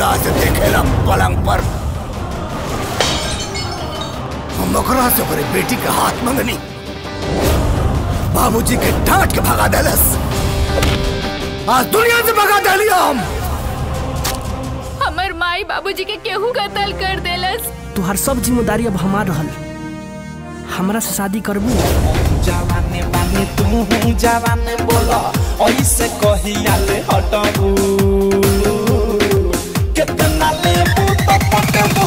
निगाह से देखेला पलंग पर। हम ओकरा से ओकरे बेटी के हाथ मंगनी, बाबूजी के डांट के भगा देलस। आज दुनिया से भगा देलिया हम। हमर माई बाबूजी के केहू कत्ल कर देलस। तुहार सब जिम्मेदारी अब हमार रहल। हमरा से शादी करबू? जवाने बानी तू जवाने बोला ऐसे कहिया ले हटबू। कितना लेबू तो पटबू,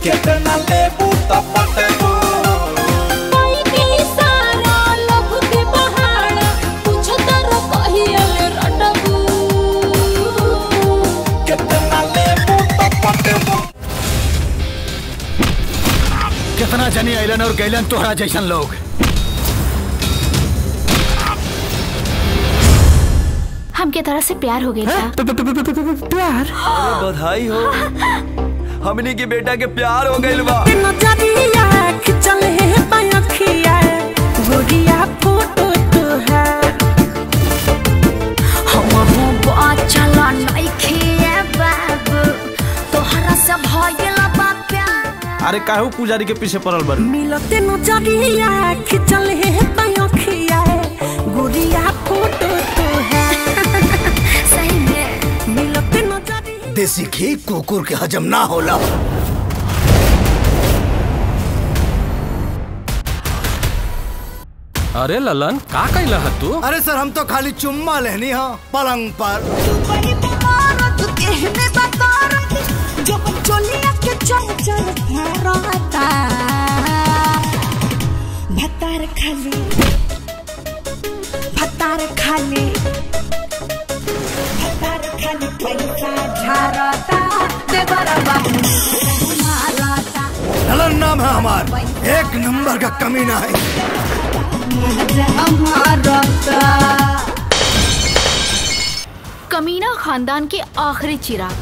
कितना लेबू तो पटबू। कितना जनी आइलन और गैलन तोहरा जैसन लोग। हमके तरह से प्यार हो गया था। प्यार? बधाई हो, हमनी के बेटा के प्यार हो गइल बा। अरे काहू पुजारी के पीछे पड़ल बड़। मिलते नजरिया खिंचल है पयखिया गुड़िया फोटो तो है। सही में मिलते नजरिया। देसी घी कुकुर के हजम ना होला। अरे ललन का कइला ह तू? अरे सर हम तो खाली चुम्मा लेनी हा पलंग पर। भतार खाली भतार खाली भतार खाली पैसा झारता देवरा बाबू मारता। ललन नाम है हमार, एक नंबर का कमीना है। कमीना खानदान के आखिरी चिराग।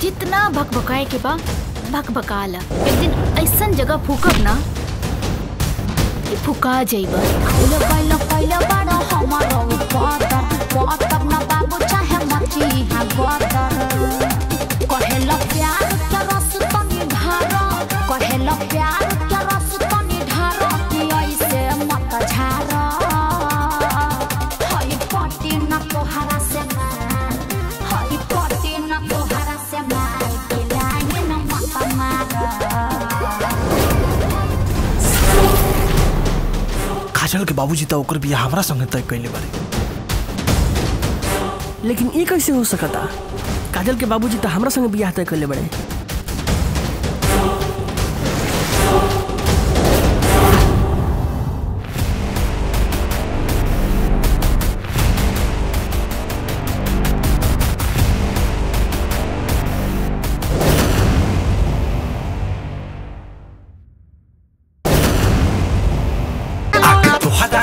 जितना भकभकाए के बा भकभकाला। एक दिन ऐसन जगह फूकब ना कि फुका जाइबा। पहले पहले बड़ा हमारा पातर ना बाबू चाहे मची है गोतर। कहेला प्यार के रस तनी ढारो, कहेला प्यार के रस तनी ढारो कि ऐसे मत झारो। हई पटी ना तोहरा से मार, हई पटी ना तोहरा से मार के लाइन ना मत मार। काजल के बाबूजी तो ओकर बियाह हमरा संगे तय कइले बारे। लेकिन ये कैसे हो सकता? काजल के बाबूजी तो हमरा संगे बियाह तय कइले बारे।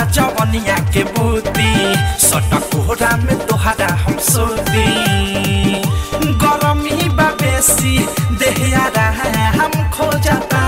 जवनिया के बूती सटक कोहरा में तोहरा हम सोती। गरमी बा बेसी देहिया हम खो जाता